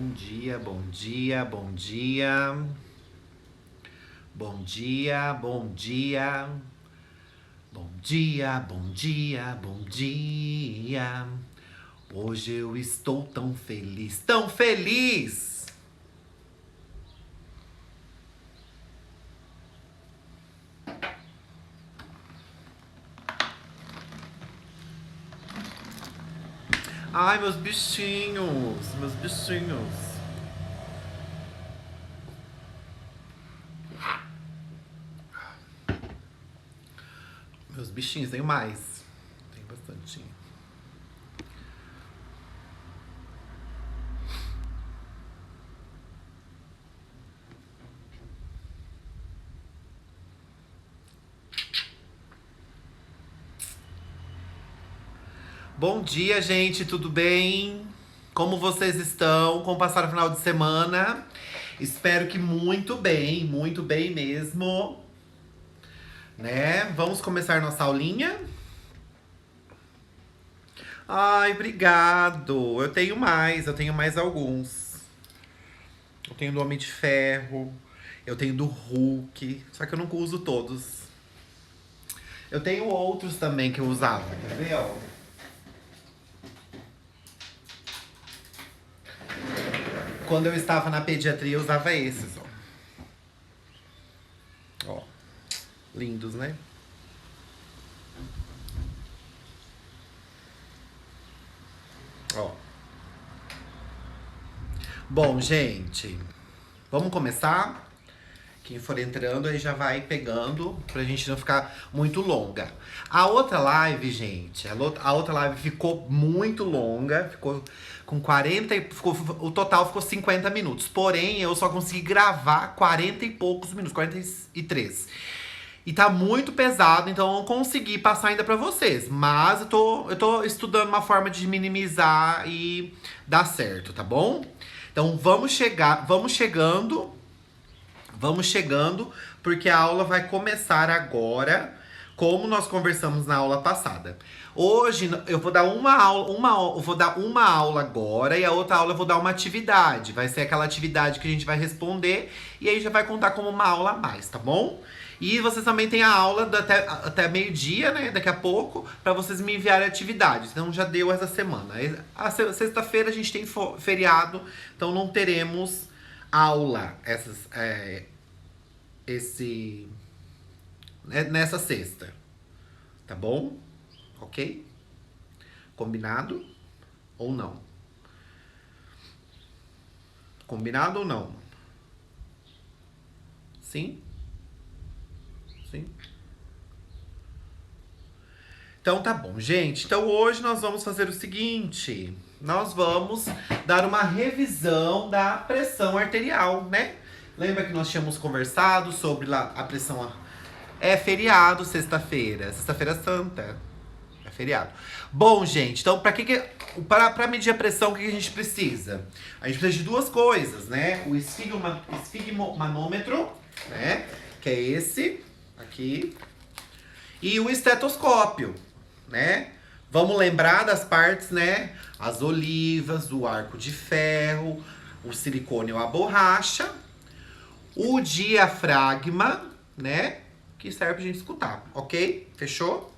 Bom dia, bom dia, bom dia. Bom dia, bom dia. Bom dia, bom dia, bom dia. Hoje eu estou tão feliz, tão feliz! Ai, meus bichinhos, meus bichinhos. Meus bichinhos, tenho mais. Tem bastante. Bom dia, gente, tudo bem? Como vocês estão? Como passaram o final de semana? Espero que muito bem mesmo. Né? Vamos começar nossa aulinha? Ai, obrigado. Eu tenho mais alguns. Eu tenho do Homem de Ferro, eu tenho do Hulk, só que eu nunca uso todos. Eu tenho outros também que eu usava, quer ver, ó? Quando eu estava na pediatria, eu usava esses, ó. Ó, lindos, né? Ó. Bom, gente, vamos começar? Quem for entrando aí já vai pegando, pra gente não ficar muito longa. A outra live, gente, a outra live ficou muito longa, ficou com 40 o total ficou 50 minutos. Porém, eu só consegui gravar 40 e poucos minutos, 43. E tá muito pesado, então eu não consegui passar ainda pra vocês. Mas eu tô estudando uma forma de minimizar e dar certo, tá bom? Então vamos chegando, porque a aula vai começar agora, como nós conversamos na aula passada. Hoje eu vou dar uma aula agora e a outra aula eu vou dar uma atividade. Vai ser aquela atividade que a gente vai responder e aí já vai contar como uma aula a mais, tá bom? E vocês também têm a aula até meio-dia, né? Daqui a pouco, para vocês me enviarem atividades. Então já deu essa semana. A sexta-feira a gente tem feriado, então não teremos aula nessa sexta. Tá bom? Ok? Combinado ou não? Combinado ou não? Sim? Sim? Então tá bom, gente. Então hoje nós vamos fazer o seguinte. Nós vamos dar uma revisão da pressão arterial, né? Lembra que nós tínhamos conversado sobre a pressão... É feriado sexta-feira. Sexta-feira santa. É feriado. Bom, gente, então pra medir a pressão, o que a gente precisa? A gente precisa de duas coisas, né? O esfigmomanômetro, né? Que é esse aqui. E o estetoscópio, né? Vamos lembrar das partes, né? As olivas, o arco de ferro, o silicone ou a borracha, o diafragma, né? Que serve pra gente escutar, ok? Fechou?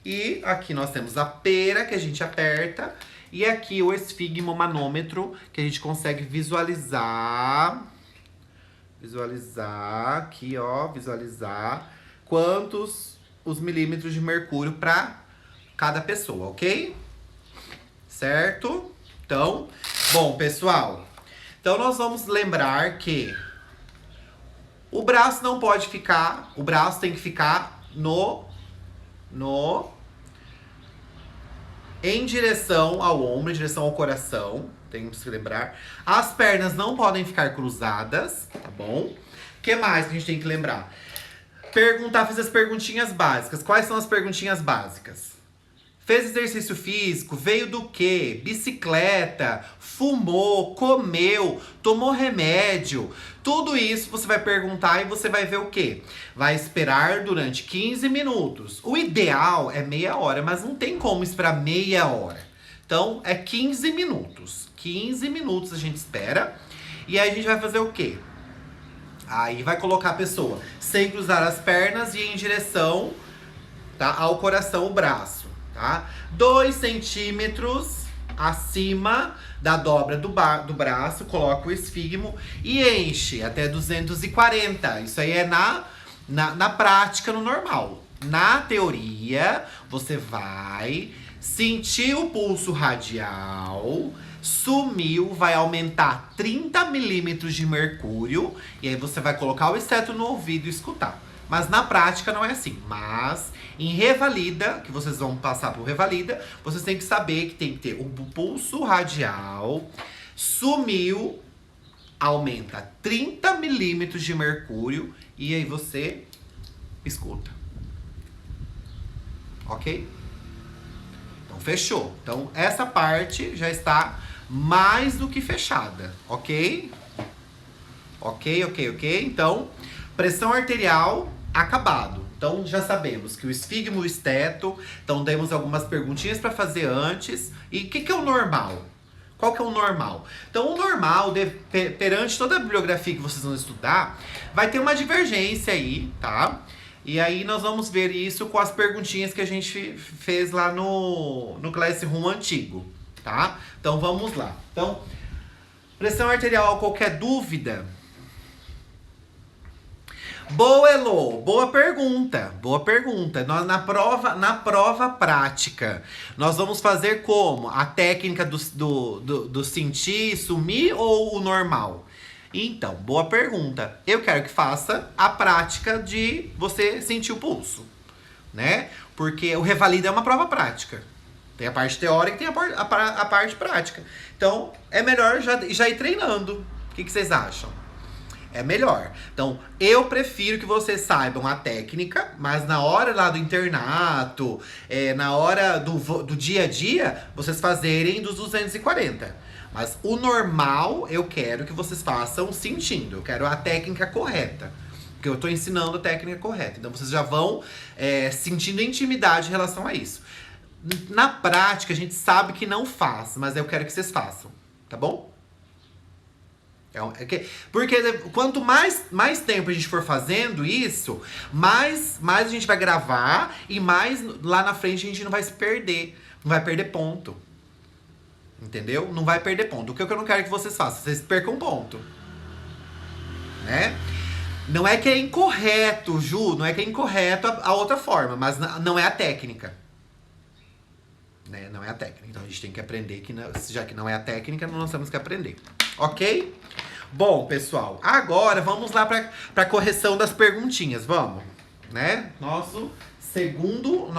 E aqui nós temos a pera, que a gente aperta. E aqui o esfigmomanômetro, que a gente consegue visualizar. Visualizar aqui, ó. Visualizar quantos os milímetros de mercúrio para cada pessoa, ok? Certo? Então, bom, pessoal. Então nós vamos lembrar que o braço não pode ficar, o braço tem que ficar em direção ao ombro, em direção ao coração. Temos que lembrar. As pernas não podem ficar cruzadas, tá bom? O que mais que a gente tem que lembrar? Fazer as perguntinhas básicas. Quais são as perguntinhas básicas? Fez exercício físico? Veio do quê? Bicicleta? Fumou? Comeu? Tomou remédio? Tudo isso você vai perguntar e você vai ver o quê? Vai esperar durante 15 minutos. O ideal é meia hora, mas não tem como esperar meia hora. Então, é 15 minutos. 15 minutos a gente espera. E aí a gente vai fazer o quê? Aí vai colocar a pessoa sem cruzar as pernas e em direção, tá, ao coração, o braço, tá? 2 centímetros acima da dobra do braço, coloca o esfigmo e enche até 240. Isso aí é na prática, no normal. Na teoria, você vai sentir o pulso radial, sumiu, vai aumentar 30 milímetros de mercúrio, e aí você vai colocar o esteto no ouvido e escutar. Mas na prática não é assim. Mas em Revalida, que vocês vão passar por Revalida, vocês têm que saber que tem que ter o pulso radial, sumiu, aumenta 30 milímetros de mercúrio, e aí você escuta. Ok? Então fechou. Então essa parte já está mais do que fechada, ok? Ok. Então, pressão arterial, acabado. Então já sabemos que o esfigmo e o esteto. Então demos algumas perguntinhas para fazer antes. E o que é o normal? Qual que é o normal? Então o normal, perante toda a bibliografia que vocês vão estudar, vai ter uma divergência aí, tá? E aí nós vamos ver isso com as perguntinhas que a gente fez lá no Classroom antigo, tá? Então vamos lá. Então, pressão arterial, qualquer dúvida? Boa, Elo, boa pergunta. Nós, na prova prática, nós vamos fazer como? A técnica do sentir, sumir ou o normal? Então, boa pergunta. Eu quero que faça a prática de você sentir o pulso, né? Porque o Revalida é uma prova prática. Tem a parte teórica e tem a parte prática. Então, é melhor já ir treinando. O que vocês acham? É melhor. Então, eu prefiro que vocês saibam a técnica, mas na hora lá do internato, na hora do dia a dia, vocês fazerem dos 240. Mas o normal, eu quero que vocês façam sentindo. Eu quero a técnica correta. Porque eu tô ensinando a técnica correta. Então, vocês já vão sentindo intimidade em relação a isso. Na prática, a gente sabe que não faz, mas eu quero que vocês façam. Tá bom? Porque quanto mais tempo a gente for fazendo isso, mais a gente vai gravar e mais lá na frente a gente não vai se perder. Não vai perder ponto. Entendeu? Não vai perder ponto. O que eu não quero que vocês façam? Vocês percam ponto. Né? Não é que é incorreto, Ju. Não é que é incorreto a outra forma. Mas não é a técnica. Né? Não é a técnica. Então a gente tem que aprender que, já que não é a técnica, nós temos que aprender. Ok? Bom, pessoal. Agora vamos lá para correção das perguntinhas. Vamos. Né? Nosso segundo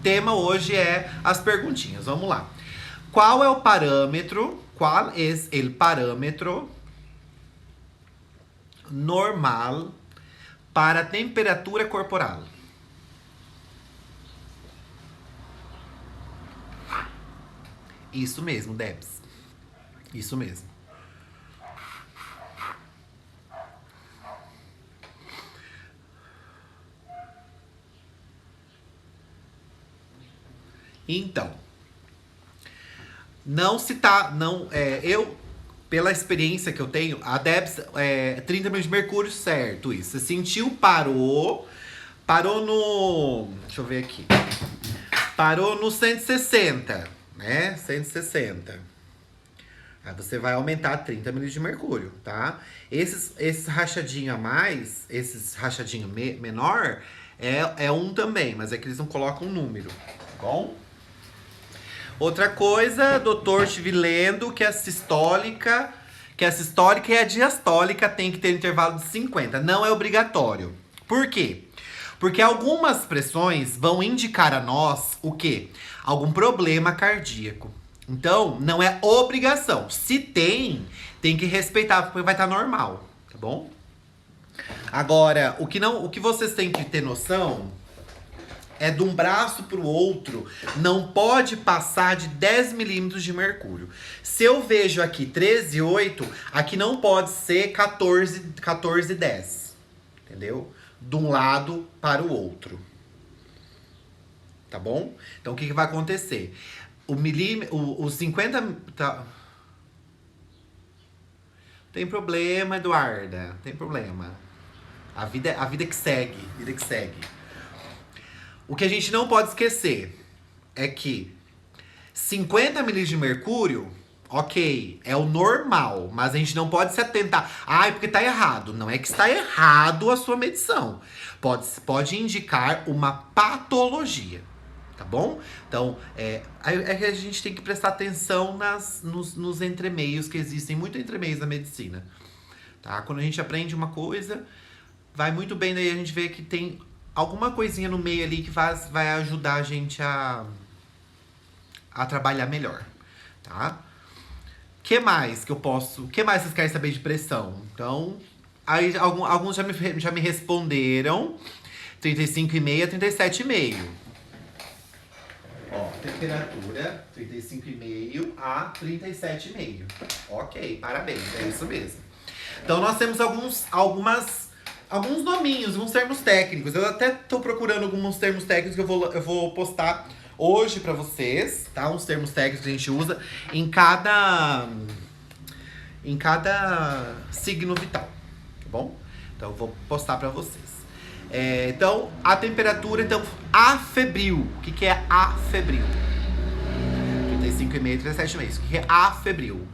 tema hoje é as perguntinhas. Vamos lá. Qual é o parâmetro? Qual é o parâmetro normal para a temperatura corporal? Isso mesmo, Debs. Isso mesmo. Então, eu, pela experiência que eu tenho, a Debs, 30 milhões de mercúrio, certo, isso. Você sentiu, parou no, deixa eu ver aqui, parou no 160, né, 160. Aí você vai aumentar 30 milhões de mercúrio, tá? Esses rachadinho a mais, esses rachadinho menor, é um também, mas é que eles não colocam um número, tá bom? Outra coisa, doutor, estive lendo que a sistólica e a diastólica tem que ter intervalo de 50. Não é obrigatório. Por quê? Porque algumas pressões vão indicar a nós o quê? Algum problema cardíaco. Então, não é obrigação. Se tem que respeitar, porque vai estar normal, tá bom? Agora, o que vocês têm que ter noção é de um braço pro outro, não pode passar de 10 milímetros de mercúrio. Se eu vejo aqui 13,8, aqui não pode ser 14,10. Entendeu? De um lado para o outro. tá bom? Então o que vai acontecer? O 50... Tá. Tem problema, Eduarda. Tem problema. A vida que segue. Vida que segue. O que a gente não pode esquecer é que 50 milímetros de mercúrio, ok, é o normal. Mas a gente não pode se atentar. Ai, porque tá errado. Não é que está errado a sua medição. Pode indicar uma patologia. Tá bom? Então, é que a gente tem que prestar atenção nos entremeios que existem, muito entremeios na medicina. Tá? Quando a gente aprende uma coisa, vai muito bem, daí a gente vê que tem alguma coisinha no meio ali que vai ajudar a gente a trabalhar melhor. Tá? Que mais vocês querem saber de pressão? Então, aí alguns já me responderam. 35,5 a 37,5. Ó, temperatura 35,5 a 37,5. Ok, parabéns, é isso mesmo. Então nós temos alguns nominhos, alguns termos técnicos. Eu até tô procurando alguns termos técnicos que eu vou postar hoje pra vocês, tá? Uns termos técnicos que a gente usa em cada signo vital, tá bom? Então eu vou postar pra vocês. Então, a temperatura, afebril. O que é afebril? 35,5, 37,5. O que é afebril?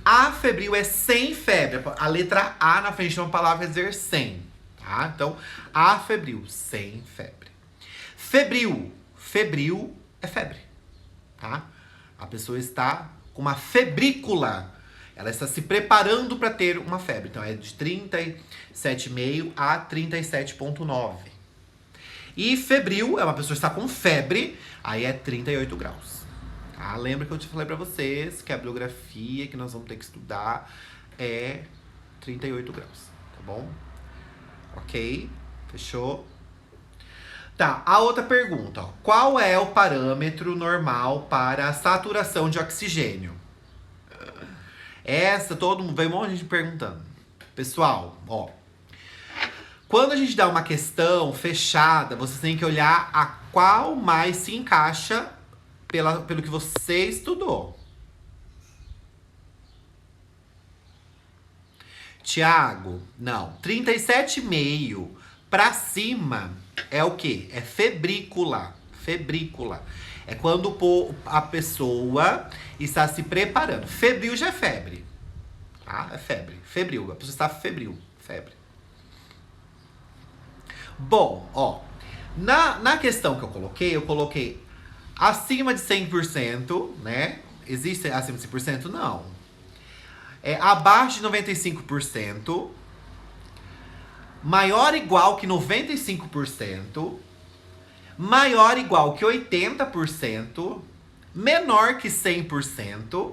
Afebril é sem febre. A letra A na frente de uma palavra quer dizer sem. Tá? Então, afebril, sem febre. Febril. Febril é febre. Tá? A pessoa está com uma febrícula. Ela está se preparando para ter uma febre. Então, é de 37,5 a 37,9. E febril é uma pessoa que está com febre, aí é 38 graus. Tá? Lembra que eu te falei para vocês que a bibliografia que nós vamos ter que estudar é 38 graus. Tá bom? Ok? Fechou? Tá, a outra pergunta. Ó. Qual é o parâmetro normal para a saturação de oxigênio? Essa, todo mundo, vem um monte de gente perguntando. Pessoal, ó. Quando a gente dá uma questão fechada, vocês têm que olhar a qual mais se encaixa pelo que você estudou. Tiago, não. 37,5 pra cima é o quê? É febrícula. Febrícula. É quando a pessoa está se preparando. Febril já é febre. Tá? É febre. Febril. A pessoa está febril. Febre. Bom, ó. Na questão que eu coloquei acima de 100%, né? Existe acima de 100%? Não. É abaixo de 95%. Maior ou igual que 95%. Maior ou igual que 80%, menor que 100%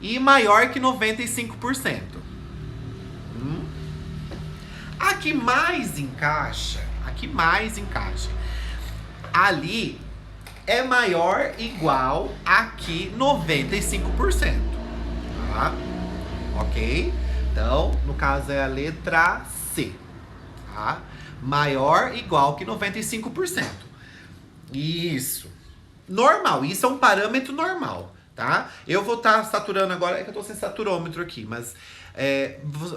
e maior que 95%. A que mais encaixa, ali é maior ou igual a que 95%. Tá? Ok? Então, no caso é a letra C. Tá? Maior ou igual que 95%. Isso. Normal. Isso é um parâmetro normal, tá? Eu vou estar saturando agora. É que eu tô sem saturômetro aqui, mas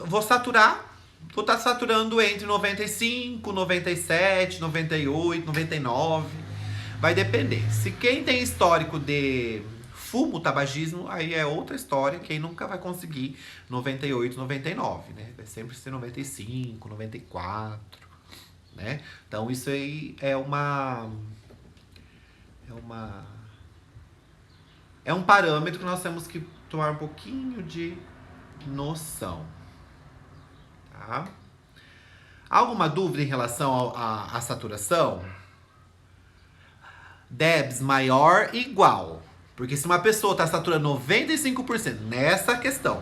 vou estar saturando entre 95, 97, 98, 99. Vai depender. Se quem tem histórico de fumo, tabagismo, aí é outra história. Quem nunca vai conseguir 98, 99, né? Vai sempre ser 95, 94. Né? Então isso aí é um parâmetro que nós temos que tomar um pouquinho de noção. Tá? Alguma dúvida em relação à saturação? Debs, maior ou igual. Porque se uma pessoa está saturando 95%, nessa questão,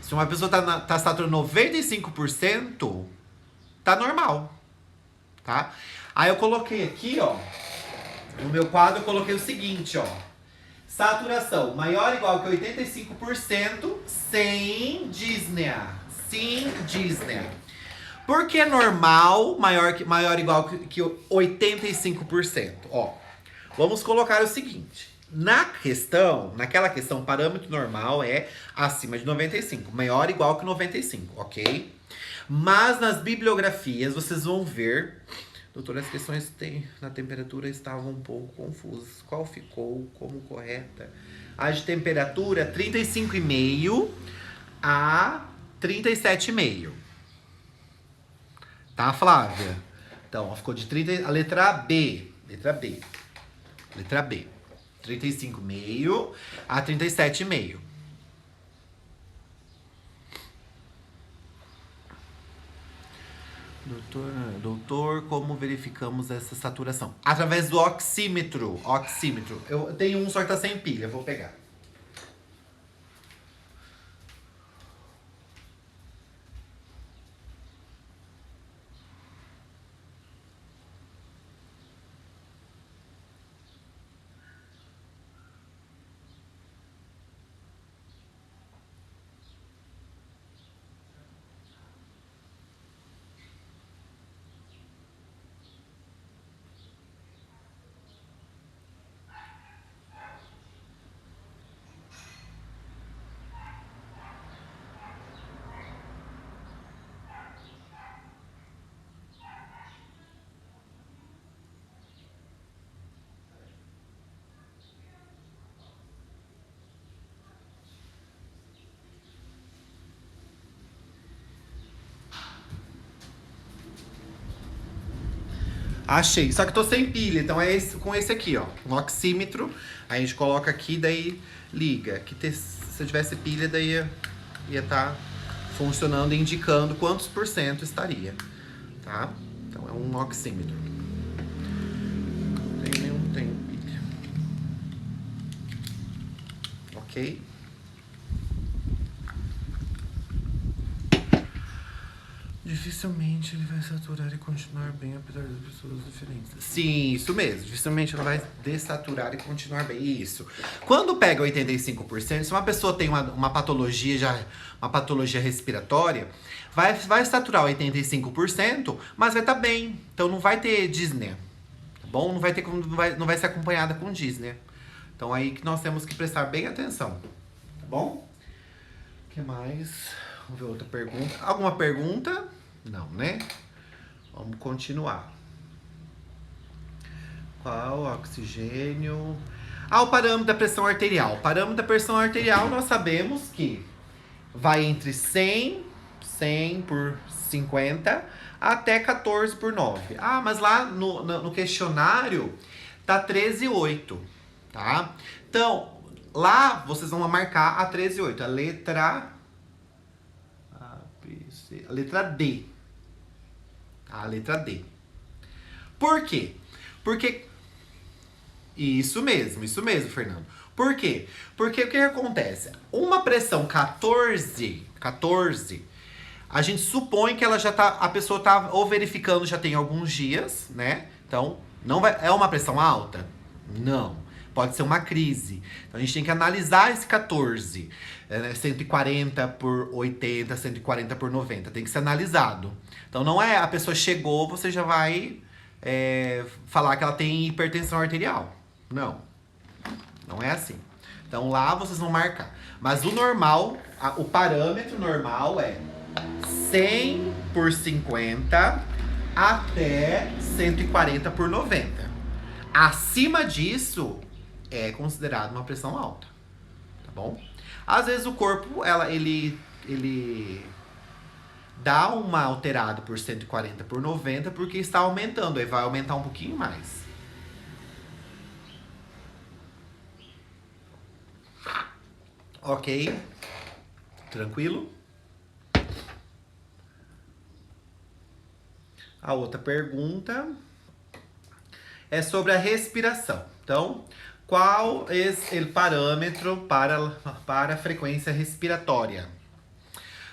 se uma pessoa tá saturando 95%, tá normal. Tá? Aí eu coloquei aqui, ó, no meu quadro eu coloquei o seguinte, ó. Saturação maior ou igual que 85% sem dísnea. Sem dísnea. Por que normal maior ou igual que 85%? Ó, vamos colocar o seguinte. Naquela questão, parâmetro normal é acima de 95, maior ou igual que 95, ok? Mas nas bibliografias vocês vão ver, doutor, as questões na temperatura estavam um pouco confusas. Qual ficou como correta? A de temperatura, 35,5 a 37,5. Tá, Flávia? Então, ó, ficou de 30. A letra B. Letra B. Letra B. 35,5 a 37,5. Doutor, como verificamos essa saturação? Através do oxímetro. Oxímetro. Eu tenho um só que tá sem pilha, eu vou pegar. Achei. Só que tô sem pilha, então é com esse aqui, ó. Um oxímetro. Aí a gente coloca aqui, daí liga. Se eu tivesse pilha, daí ia estar funcionando, indicando quantos por cento estaria. Tá? Então é um oxímetro. Não tem pilha. Ok? Dificilmente ele vai saturar e continuar bem, apesar das pessoas diferentes. Sim, isso mesmo. Dificilmente ela vai dessaturar e continuar bem. Isso. Quando pega 85%, se uma pessoa tem uma patologia, uma patologia respiratória, vai saturar 85%, mas vai estar bem. Então não vai ter Disney. Tá bom? Não vai ser acompanhada com Disney. Então aí que nós temos que prestar bem atenção. Tá bom? O que mais? Vamos ver outra pergunta. Alguma pergunta? Não, né? Vamos continuar. Qual oxigênio? O parâmetro da pressão arterial. O parâmetro da pressão arterial nós sabemos que vai entre 100 por 50 até 14 por 9. Mas lá no questionário tá 13,8, tá? Então, lá vocês vão marcar a 13,8. A letra a letra D. A letra D. Por quê? Porque... Isso mesmo, Fernando. Por quê? Porque o que acontece? Uma pressão 14, a gente supõe que a pessoa tá ou verificando já tem alguns dias, né? Então, não vai, é uma pressão alta? Não. Pode ser uma crise. Então a gente tem que analisar esse 14. 140 por 80, 140 por 90. Tem que ser analisado. Então não é a pessoa chegou, você já vai falar que ela tem hipertensão arterial. Não. Não é assim. Então lá vocês vão marcar. Mas o normal, o parâmetro normal é 100 por 50 até 140 por 90. Acima disso, é considerado uma pressão alta, tá bom? Às vezes o corpo, ele dá uma alterada por 140 por 90 porque está aumentando, aí vai aumentar um pouquinho mais. Ok? Tranquilo? A outra pergunta é sobre a respiração. Então, qual é o parâmetro para a frequência respiratória?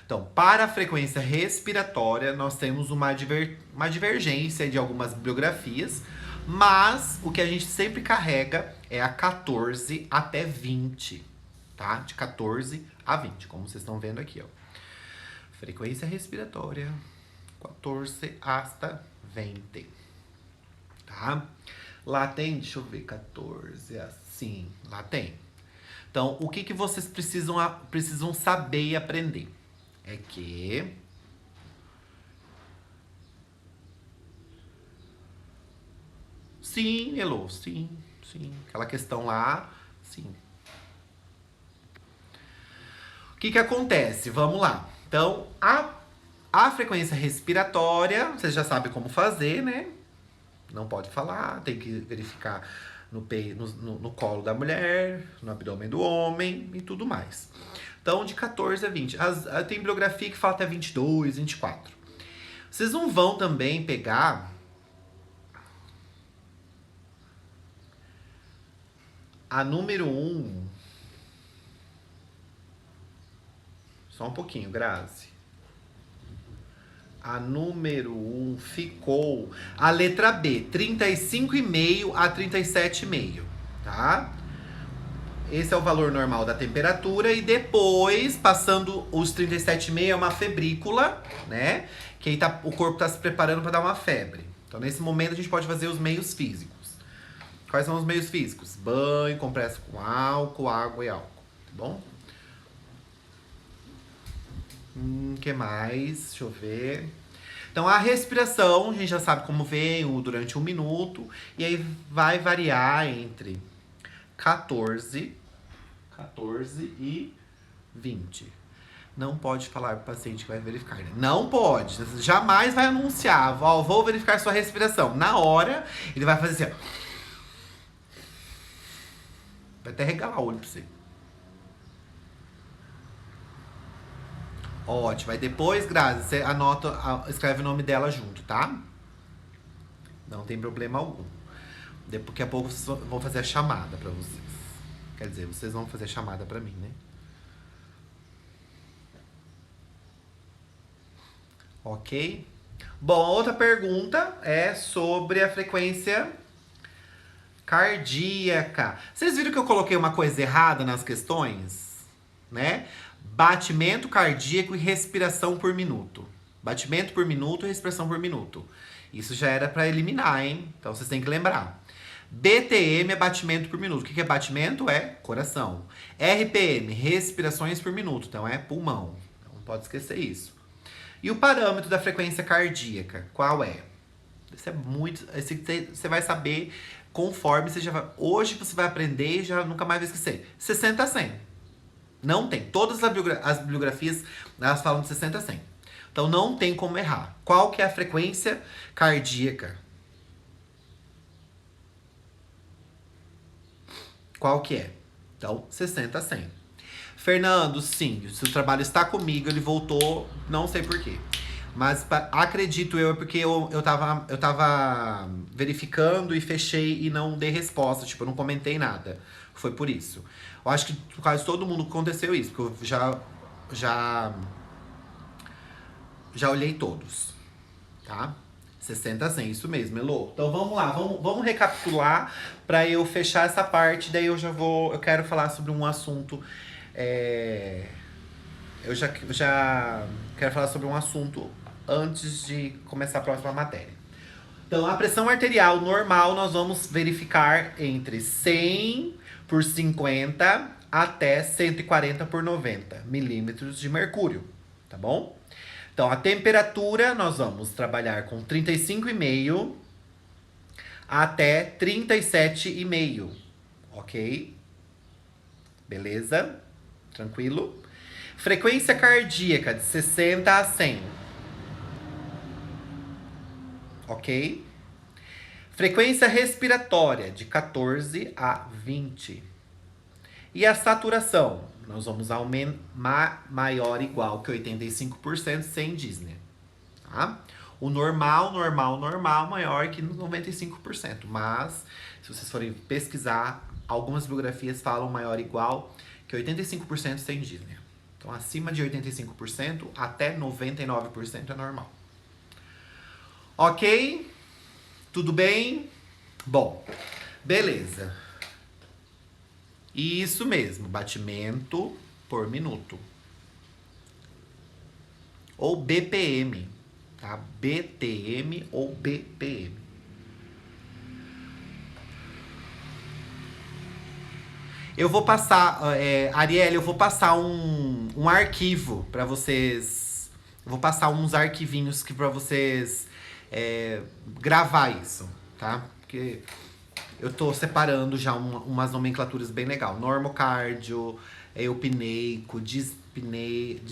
Então, para a frequência respiratória, nós temos uma divergência de algumas bibliografias, mas o que a gente sempre carrega é a 14 até 20, tá? De 14 a 20, como vocês estão vendo aqui, ó. Frequência respiratória, 14 hasta 20. Tá? Lá tem, deixa eu ver, 14, assim, lá tem. Então, o que que vocês precisam saber e aprender? É que... Sim, Elô, sim. Aquela questão lá, sim. O que que acontece? Vamos lá. Então, a frequência respiratória, você já sabe como fazer, né? Não pode falar, tem que verificar no colo da mulher, no abdômen do homem e tudo mais. Então, de 14 a 20. Tem bibliografia que fala até 22, 24. Vocês não vão também pegar a número 1. Só um pouquinho, Grazi. A número 1 ficou a letra B, 35,5 a 37,5, tá? Esse é o valor normal da temperatura. E depois, passando os 37,5 é uma febrícula, né? Que aí o corpo tá se preparando para dar uma febre. Então, nesse momento, a gente pode fazer os meios físicos. Quais são os meios físicos? Banho, compressa com álcool, água e álcool, tá bom? Que mais? Deixa eu ver. Então, a respiração, a gente já sabe como vem, durante 1 minuto. E aí vai variar entre 14 e 20. Não pode falar pro paciente que vai verificar, né? Não pode. Jamais vai anunciar, ó, vou verificar sua respiração. Na hora, ele vai fazer assim, ó. Vai até regalar o olho pra você. Ótimo. Aí depois, Grazi, você escreve o nome dela junto, tá? Não tem problema algum. Daqui a pouco vocês vão fazer a chamada pra vocês. Quer dizer, vocês vão fazer a chamada pra mim, né? Ok? Bom, a outra pergunta é sobre a frequência cardíaca. Vocês viram que eu coloquei uma coisa errada nas questões? Né? Batimento cardíaco e respiração por minuto. Batimento por minuto e respiração por minuto. Isso já era pra eliminar, hein? Então vocês têm que lembrar. BTM é batimento por minuto. O que é batimento? É coração. RPM, respirações por minuto. Então é pulmão. Então não pode esquecer isso. E o parâmetro da frequência cardíaca, qual é? Isso é muito... Você vai saber conforme você já vai... Hoje você vai aprender e já nunca mais vai esquecer. 60 a 100. Não tem. Todas as bibliografias, elas falam de 60 a 100. Então não tem como errar. Qual que é a frequência cardíaca? Qual que é? Então, 60 a 100. Fernando, sim, se o trabalho está comigo, ele voltou, não sei porquê. Mas acredito eu, é porque eu tava verificando e fechei e não dei resposta. Tipo, eu não comentei nada. Foi por isso. Eu acho que por quase todo mundo aconteceu isso, porque eu já olhei todos, tá? 60 a 100, isso mesmo, Elô. Então vamos lá, vamos recapitular pra eu fechar essa parte. Daí eu quero falar sobre um assunto. Eu já quero falar sobre um assunto antes de começar a próxima matéria. Então, a pressão arterial normal nós vamos verificar entre 100 por 50 até 140 por 90 milímetros de mercúrio, tá bom? Então, a temperatura nós vamos trabalhar com 35,5 até 37,5, ok? Beleza? Tranquilo? Frequência cardíaca de 60 a 100. Ok? Frequência respiratória de 14 a 20. E a saturação? Nós vamos aumentar maior ou igual que 85% sem Disney. Tá? O normal maior que 95%. Mas, se vocês forem pesquisar, algumas biografias falam maior ou igual que 85% sem Disney. Então, acima de 85% até 99% é normal. Ok? Tudo bem? Bom, beleza. Isso mesmo, batimento por minuto. Ou BPM, tá? BTM ou BPM. Eu vou passar, Arielle, eu vou passar um arquivo pra vocês. Eu vou passar uns arquivinhos que pra vocês gravar isso, tá? Porque eu tô separando já umas nomenclaturas bem legal. Normocardio, eupneico, disneia,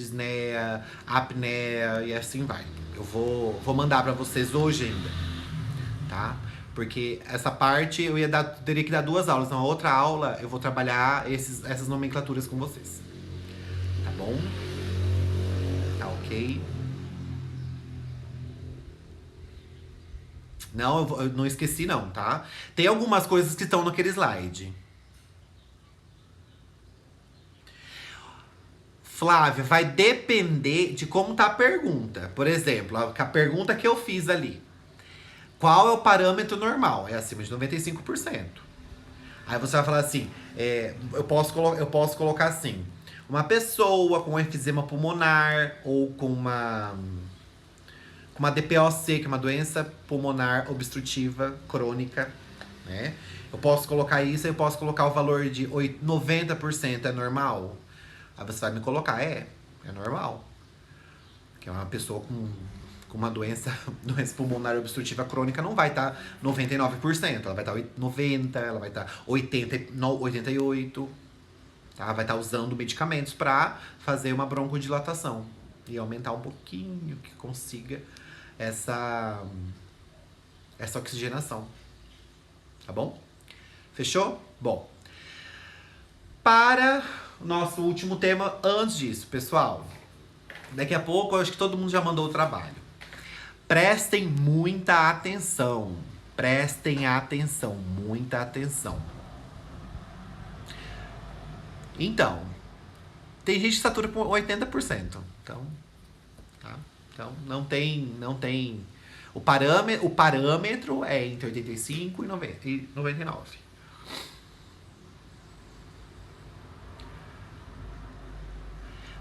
apneia e assim vai. Eu vou mandar pra vocês hoje ainda, tá? Porque essa parte teria que dar 2 aulas. Na outra aula eu vou trabalhar essas nomenclaturas com vocês. Tá bom? Tá ok? Não, eu não esqueci não, tá? Tem algumas coisas que estão naquele slide. Flávia, vai depender de como tá a pergunta. Por exemplo, a pergunta que eu fiz ali. Qual é o parâmetro normal? É acima de 95%. Aí você vai falar assim, eu posso colocar assim, uma pessoa com enfisema pulmonar ou com uma DPOC, que é uma doença pulmonar obstrutiva crônica, né? Eu posso colocar isso, eu posso colocar o valor de 90% é normal? Aí você vai me colocar, é normal. Que é uma pessoa com uma doença pulmonar obstrutiva crônica não vai estar 99%, ela vai estar 90%, ela vai estar 88%, tá? Vai estar usando medicamentos para fazer uma broncodilatação e aumentar um pouquinho que consiga essa oxigenação. Tá bom? Fechou? Bom. Para o nosso último tema, antes disso, pessoal, daqui a pouco eu acho que todo mundo já mandou o trabalho. Prestem muita atenção. Prestem atenção, muita atenção. Então, tem gente que satura com 80%. Então, tá? Então não tem. O parâmetro é entre 85 e 99.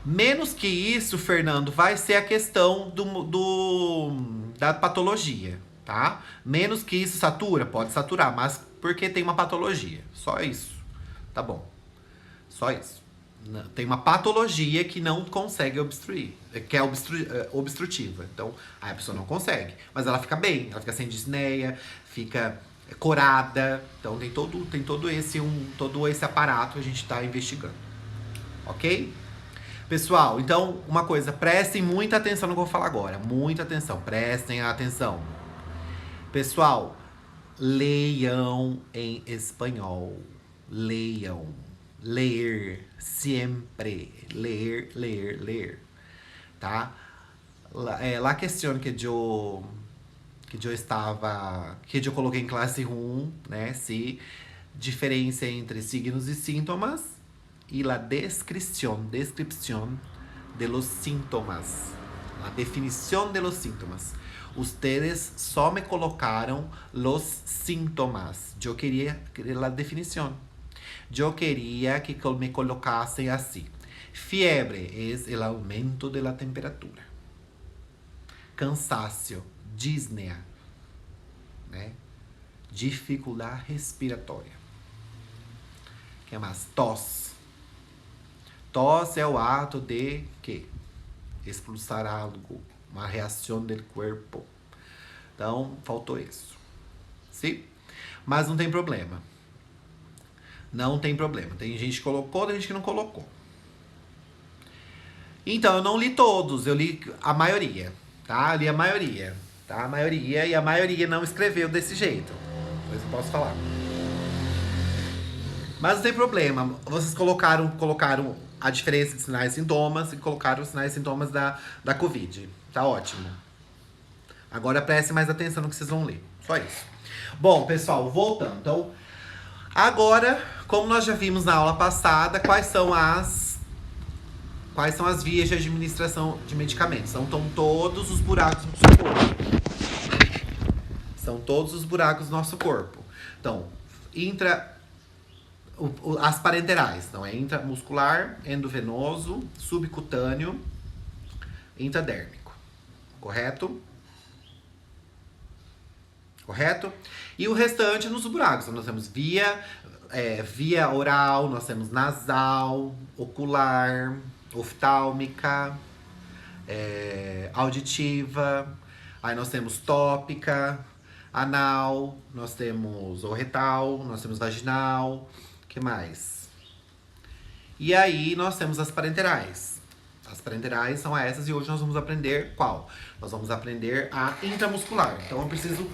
Menos que isso, Fernando, vai ser a questão da patologia, tá? Menos que isso satura, pode saturar, mas porque tem uma patologia. Só isso. Tá bom. Só isso. Tem uma patologia que não consegue obstruir, que é obstrutiva. Então, aí a pessoa não consegue. Mas ela fica bem, ela fica sem disneia, fica corada. Então tem todo esse aparato que a gente tá investigando. Ok? Pessoal, então, uma coisa, prestem muita atenção no que eu vou falar agora. Muita atenção, prestem atenção. Pessoal, leiam em espanhol. Leiam. Ler, sempre. Ler. Tá? La questão que eu coloquei em classe 1, né? Se diferença entre signos e síntomas. Y la descripción de los síntomas. La definición de los síntomas. Ustedes só me colocaram los síntomas. Eu queria a definição. Eu queria que me colocassem assim. Fiebre es el aumento de la temperatura. Cansaço, disnea, né? Dificuldade respiratória. Que mais? Tosse. Tosse é o ato de que? Expulsar algo, uma reação do corpo. Então, faltou isso. Sim? Mas não tem problema. Não tem problema. Tem gente que colocou, tem gente que não colocou. Então, eu não li todos, eu li a maioria, tá? Eu li a maioria, tá? E a maioria não escreveu desse jeito. Depois eu posso falar. Mas não tem problema. Vocês colocaram a diferença de sinais e sintomas e colocaram os sinais e sintomas da Covid. Tá ótimo. Agora prestem mais atenção no que vocês vão ler. Só isso. Bom, pessoal, voltando. Então, agora, como nós já vimos na aula passada, quais são as vias de administração de medicamentos? São todos os buracos do nosso corpo. São todos os buracos do nosso corpo. Então, as parenterais, então é intramuscular, endovenoso, subcutâneo, intradérmico, correto? correto? E o restante nos buracos. Então, nós temos via oral, nós temos nasal, ocular, oftálmica, auditiva, aí nós temos tópica, anal, nós temos retal, nós temos vaginal, que mais? E aí nós temos as parenterais. As parenterais são essas e hoje nós vamos aprender qual? Nós vamos aprender a intramuscular. Então eu preciso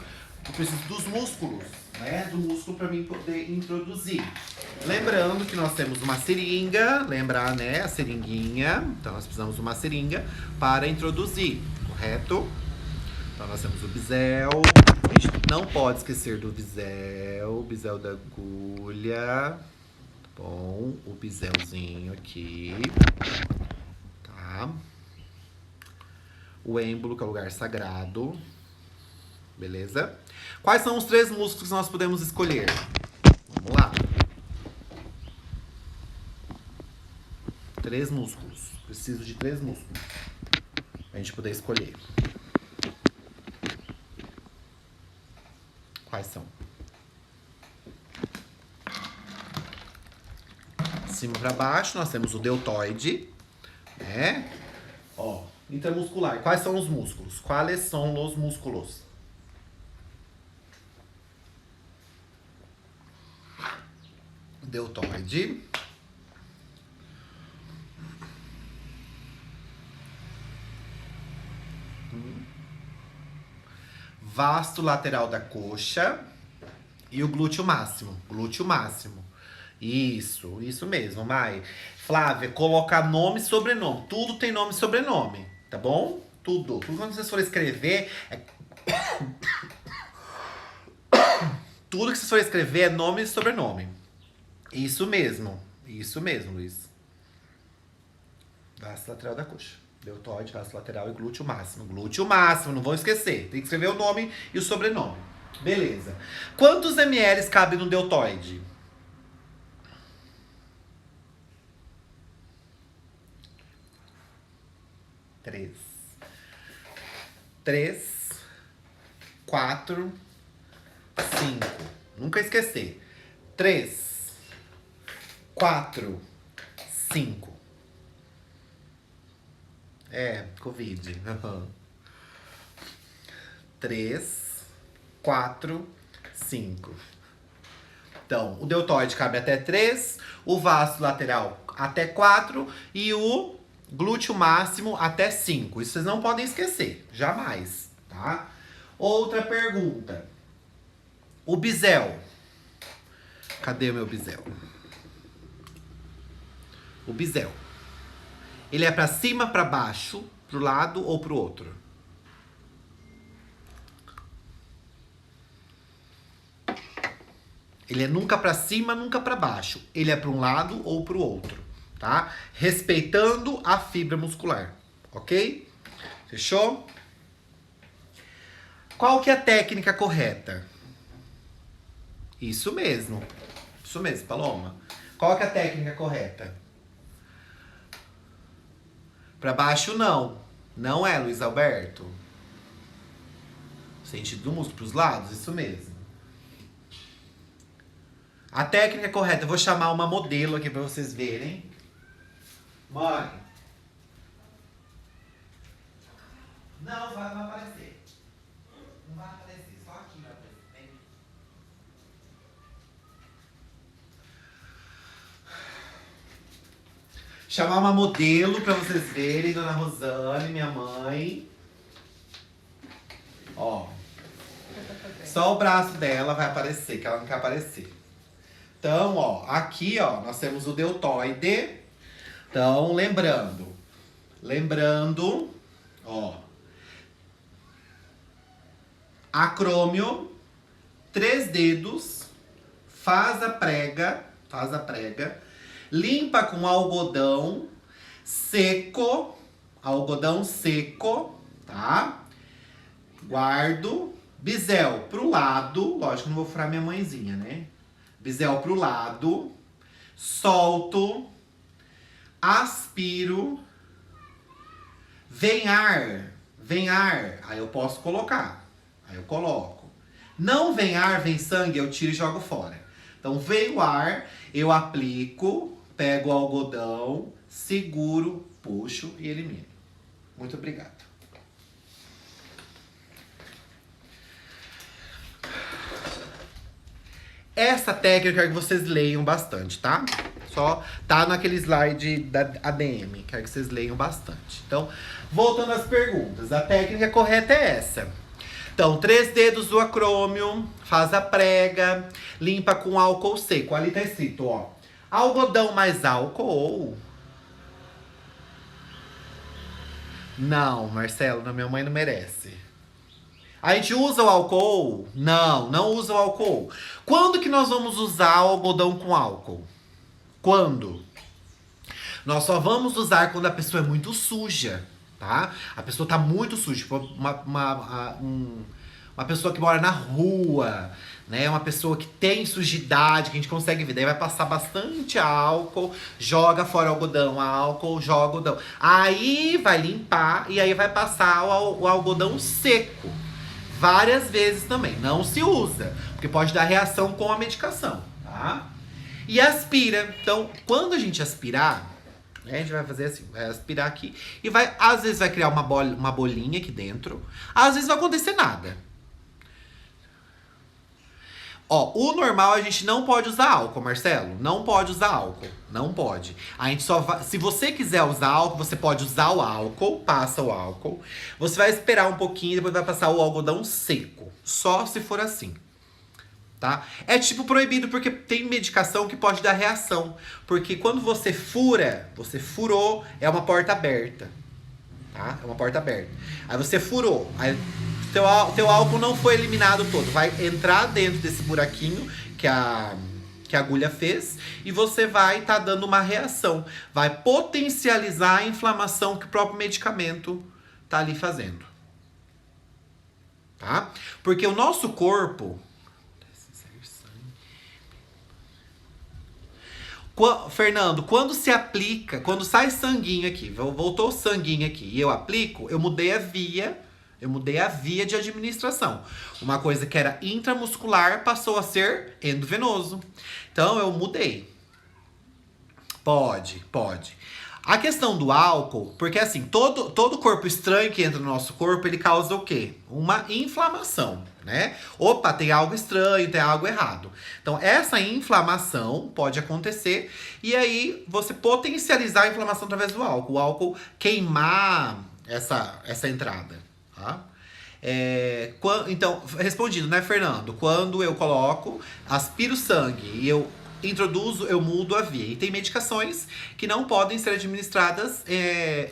dos músculos, né? Do músculo para mim poder introduzir. Lembrando que nós temos uma seringa, lembrar, né? A seringuinha. Então nós precisamos de uma seringa para introduzir, correto? Então nós temos o bisel. A gente não pode esquecer do bisel da agulha. Bom, o biselzinho aqui. Tá? O êmbolo, que é o lugar sagrado. Beleza? Quais são os 3 músculos que nós podemos escolher? Vamos lá. 3 músculos. Preciso de 3 músculos pra gente poder escolher. Quais são? De cima para baixo, nós temos o deltoide, né? Ó, intramuscular. Quais são os músculos? Quais são os músculos? Deltoide. Vasto lateral da coxa. E o glúteo máximo. Glúteo máximo. Isso mesmo, Mai. Flávia, colocar nome e sobrenome. Tudo tem nome e sobrenome, tá bom? Tudo. Tudo quando vocês forem escrever. Tudo que vocês forem escrever é nome e sobrenome. Isso mesmo, Luiz. Vasto lateral da coxa. Deltoide, vasto lateral e glúteo máximo. Glúteo máximo, não vão esquecer. Tem que escrever o nome e o sobrenome. Beleza. Quantos ml cabe no deltoide? 3, 4, 5. Nunca esquecer. 3, 4, 5. Covid. 3, 4, 5. Então, o deltoide cabe até 3, o vasto lateral até 4 e o glúteo máximo até 5. Isso vocês não podem esquecer, jamais, tá? Outra pergunta. O bisel. Cadê o meu bisel? O bisel. Ele é pra cima, pra baixo, pro lado ou pro outro? Ele é nunca pra cima, nunca pra baixo. Ele é pra um lado ou pro outro, tá? Respeitando a fibra muscular, ok? Fechou? Qual que é a técnica correta? Isso mesmo, Paloma. Qual que é a técnica correta? Pra baixo, não. Não é, Luiz Alberto? Sentido do músculo pros lados? Isso mesmo. A técnica correta, eu vou chamar uma modelo aqui pra vocês verem. Mãe. Não, vai aparecer. Não vai aparecer, só aqui vai aparecer. Chamar uma modelo pra vocês verem, Dona Rosane, minha mãe. Ó. Só o braço dela vai aparecer, que ela não quer aparecer. Então, ó, aqui, ó, nós temos o deltoide. Então, lembrando, ó, acrômio, 3 dedos, faz a prega, limpa com algodão seco, tá? Guardo, bisel pro lado, lógico que não vou furar minha mãezinha, né? Bisel pro lado, solto, aspiro, vem ar, aí eu posso colocar, aí eu coloco. Não vem ar, vem sangue, eu tiro e jogo fora. Então veio o ar, eu aplico, pego o algodão, seguro, puxo e elimino. Muito obrigado. Essa técnica eu quero que vocês leiam bastante, tá? Só tá naquele slide da ADM, quero que vocês leiam bastante. Então, voltando às perguntas, a técnica correta é essa. Então, 3 dedos do acrômio, faz a prega, limpa com álcool seco. Ali tá escrito, ó, algodão mais álcool. Não, Marcelo, minha mãe não merece. A gente usa o álcool? Não, não usa o álcool. Quando que nós vamos usar o algodão com álcool? Quando? Nós só vamos usar quando a pessoa é muito suja, tá? A pessoa tá muito suja. Tipo, uma pessoa que mora na rua, né? Uma pessoa que tem sujidade, que a gente consegue ver. Daí vai passar bastante álcool, joga fora o algodão, álcool, joga o algodão. Aí vai limpar e aí vai passar o algodão seco. Várias vezes também. Não se usa, porque pode dar reação com a medicação, tá? E aspira. Então, quando a gente aspirar, né, a gente vai fazer assim, vai aspirar aqui e vai, às vezes vai criar uma bolinha aqui dentro, às vezes não vai acontecer nada. Ó, o normal a gente não pode usar álcool, Marcelo. Não pode usar álcool. Não pode. A gente só vai. Se você quiser usar álcool, você pode usar o álcool, passa o álcool. Você vai esperar um pouquinho e depois vai passar o algodão seco. Só se for assim. Tá? É tipo proibido porque tem medicação que pode dar reação. Porque quando você fura, você furou, é uma porta aberta. Tá? É uma porta aberta. Aí você furou. Aí teu álcool não foi eliminado todo. Vai entrar dentro desse buraquinho que a agulha fez. E você vai estar dando uma reação. Vai potencializar a inflamação que o próprio medicamento tá ali fazendo. Tá? Porque o nosso corpo... Fernando, quando se aplica, quando sai sanguinho aqui, voltou sanguinho aqui e eu aplico, eu mudei a via de administração. Uma coisa que era intramuscular passou a ser endovenoso. Então eu mudei. Pode. A questão do álcool, porque assim, todo corpo estranho que entra no nosso corpo, ele causa o quê? Uma inflamação, né? Opa, tem algo estranho, tem algo errado. Então, essa inflamação pode acontecer e aí você potencializar a inflamação através do álcool. O álcool queimar essa entrada, tá? Então, respondido, né, Fernando? Quando eu coloco, aspiro sangue e eu introduzo, eu mudo a via. E tem medicações que não podem ser administradas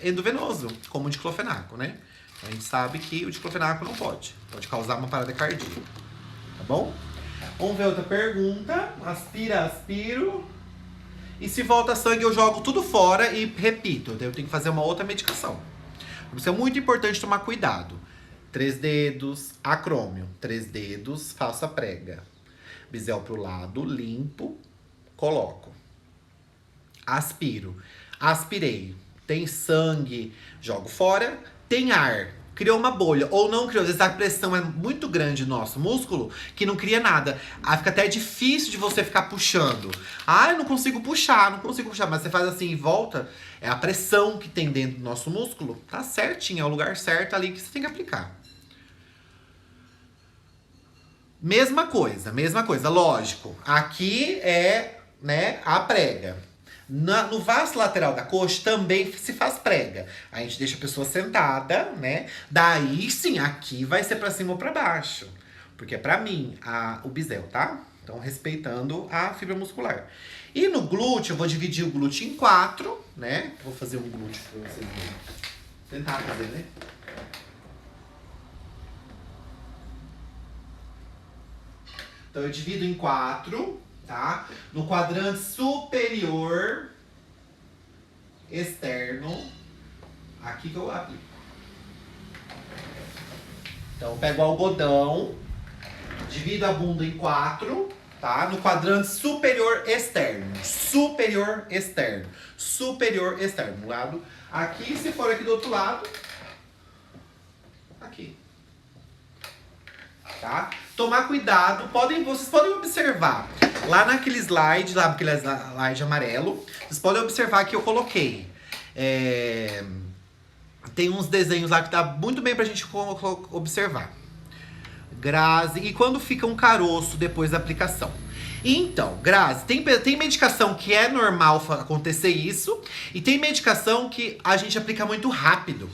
endovenoso, como o diclofenaco, né? A gente sabe que o diclofenaco não pode. Pode causar uma parada cardíaca. Tá bom? Vamos ver outra pergunta. Aspiro. E se volta sangue, eu jogo tudo fora e repito. Eu tenho que fazer uma outra medicação. Por isso é muito importante tomar cuidado. 3 dedos, acrômio. 3 dedos, faço a prega. Bisel pro lado, limpo. Coloco. Aspiro. Aspirei. Tem sangue, jogo fora. Tem ar. Criou uma bolha. Ou não criou. Às vezes a pressão é muito grande no nosso músculo que não cria nada. Aí fica até difícil de você ficar puxando. Ah, eu não consigo puxar. Mas você faz assim e volta. É a pressão que tem dentro do nosso músculo. Tá certinho. É o lugar certo ali que você tem que aplicar. Mesma coisa. Lógico. Aqui é, né, a prega. No vaso lateral da coxa também se faz prega. A gente deixa a pessoa sentada, né? Daí sim, aqui vai ser pra cima ou pra baixo. Porque é pra mim o bisel, tá? Então, respeitando a fibra muscular. E no glúteo, eu vou dividir o glúteo em 4, né? Vou fazer um glúteo pra vocês verem. Tentar fazer, né? Então, eu divido em 4, tá? No quadrante superior externo, aqui que eu aplico. Então, eu pego o algodão, divido a bunda em 4, tá? No quadrante superior externo. Superior externo. No lado aqui, se for aqui do outro lado, aqui. Tá? tomar cuidado. Vocês podem observar lá naquele slide, lá naquele slide amarelo, vocês podem observar que eu coloquei. Tem uns desenhos lá que dá muito bem pra gente observar. Grazi, e quando fica um caroço depois da aplicação? Então, Grazi, tem medicação que é normal acontecer isso, e tem medicação que a gente aplica muito rápido,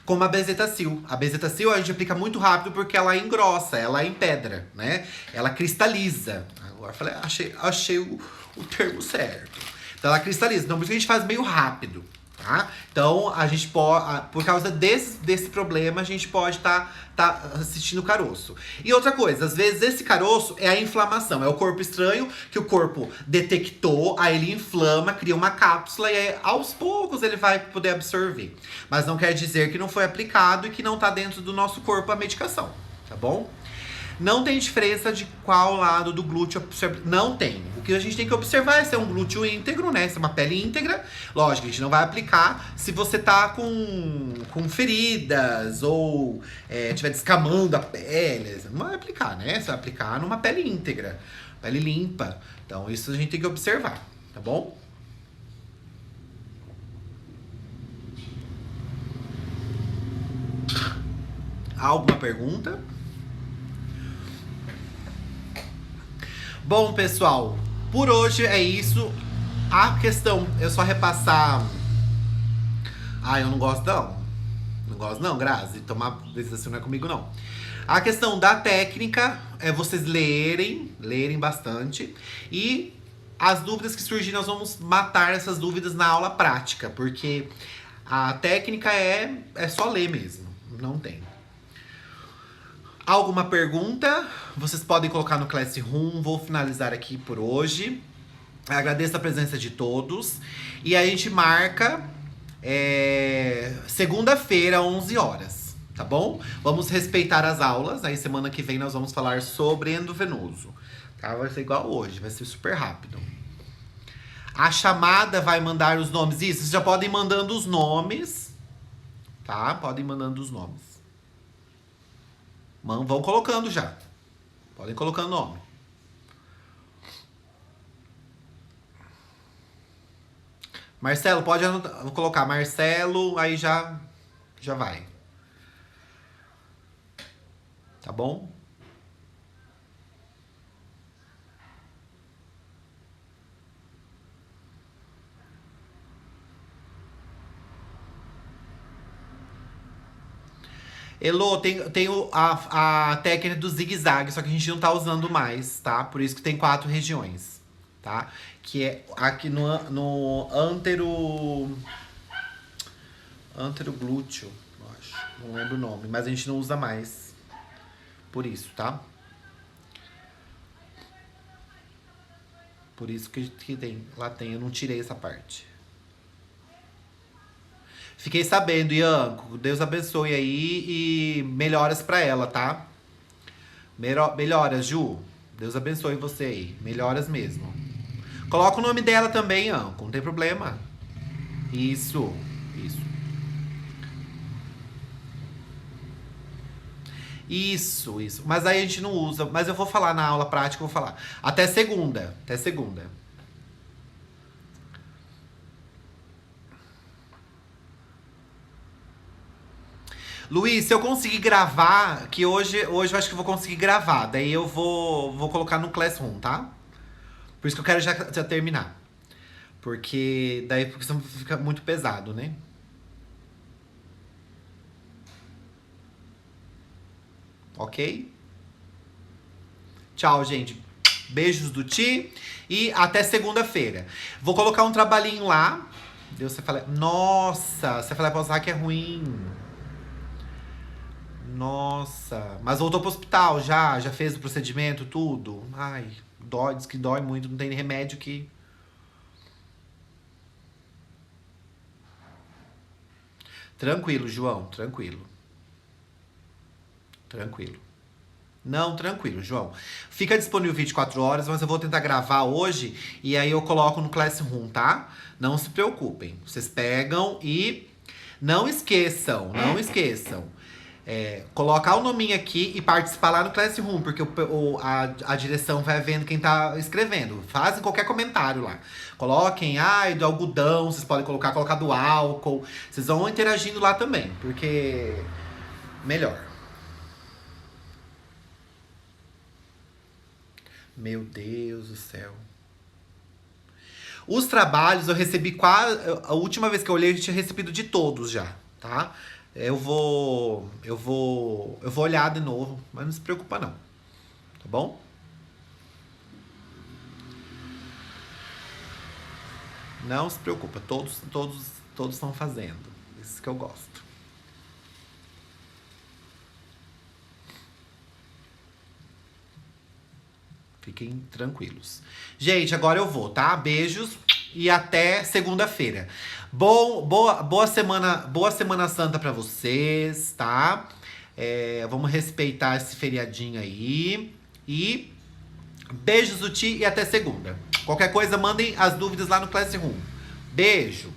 como a bezetacil. A bezetacil a gente aplica muito rápido porque ela engrossa, ela empedra, né? Ela cristaliza. Agora falei, achei o termo certo. Então ela cristaliza, então por isso que a gente faz meio rápido. Tá? Então, a gente pode, por causa desse problema, a gente pode tá assistindo caroço. E outra coisa, às vezes esse caroço é a inflamação, é o corpo estranho que o corpo detectou, aí ele inflama, cria uma cápsula e aí, aos poucos ele vai poder absorver. Mas não quer dizer que não foi aplicado e que não tá dentro do nosso corpo a medicação, tá bom? Não tem diferença de qual lado do glúteo. Não tem. O que a gente tem que observar é se é um glúteo íntegro, né? Se é uma pele íntegra. Lógico, a gente não vai aplicar se você tá com feridas ou estiver descamando a pele. Você não vai aplicar, né? Você vai aplicar numa pele íntegra, pele limpa. Então isso a gente tem que observar, tá bom? Alguma pergunta? Bom, pessoal, por hoje é isso. A questão é só repassar. Eu não gosto não. Não gosto não, Grazi. Tomar decisão não é comigo não. A questão da técnica é vocês lerem bastante. E as dúvidas que surgirem, nós vamos matar essas dúvidas na aula prática. Porque a técnica é só ler mesmo. Não tem. Alguma pergunta? Vocês podem colocar no Classroom. Vou finalizar aqui por hoje. Agradeço a presença de todos. E a gente marca segunda-feira, 11 horas. Tá bom? Vamos respeitar as aulas. Aí semana que vem nós vamos falar sobre endovenoso. Tá? Vai ser igual hoje. Vai ser super rápido. A chamada vai mandar os nomes. Isso, vocês já podem ir mandando os nomes. Tá? Podem ir mandando os nomes. Vão colocando já. Podem colocando nome. Marcelo, pode anotar. Vou colocar Marcelo, aí já vai. Tá bom? Elô, tem a técnica do zigue-zague, só que a gente não tá usando mais, tá? Por isso que tem 4 regiões, tá? Que é aqui no anteroglúteo, eu acho. Não lembro o nome, mas a gente não usa mais. Por isso, tá? Por isso que lá tem, eu não tirei essa parte. Fiquei sabendo, Ianco. Deus abençoe aí e melhoras pra ela, tá? Melhoras, Ju. Deus abençoe você aí. Melhoras mesmo. Coloca o nome dela também, Ianco. Não tem problema. Isso. Isso. Mas aí a gente não usa. Mas eu vou falar na aula prática, eu vou falar. Até segunda. Luiz, se eu conseguir gravar, que hoje eu acho que eu vou conseguir gravar. Daí eu vou colocar no Classroom, tá? Por isso que eu quero já terminar. Porque senão fica muito pesado, né? Ok? Tchau, gente. Beijos do Ti. E até segunda-feira. Vou colocar um trabalhinho lá. Você fala, nossa, você fala pra que é ruim. Nossa, mas voltou pro hospital já fez o procedimento, tudo. Ai, diz que dói muito, não tem remédio que... Tranquilo, João, tranquilo. Não, tranquilo, João. Fica disponível 24 horas, mas eu vou tentar gravar hoje e aí eu coloco no Classroom, tá? Não se preocupem. Vocês pegam e não esqueçam. colocar o nominho aqui e participar lá no Classroom, porque a direção vai vendo quem tá escrevendo. Fazem qualquer comentário lá. Coloquem, do algodão, vocês podem colocar do álcool. Vocês vão interagindo lá também, porque melhor. Meu Deus do céu. Os trabalhos eu recebi quase. A última vez que eu olhei, eu tinha recebido de todos já, tá? Eu vou olhar de novo, mas não se preocupa não. Tá bom? Não se preocupa, todos estão fazendo. Isso que eu gosto. Fiquem tranquilos. Gente, agora eu vou, tá? Beijos e até segunda-feira. Boa Semana Santa pra vocês, tá? Vamos respeitar esse feriadinho aí. E beijos do Ti e até segunda. Qualquer coisa, mandem as dúvidas lá no Classroom. Beijo!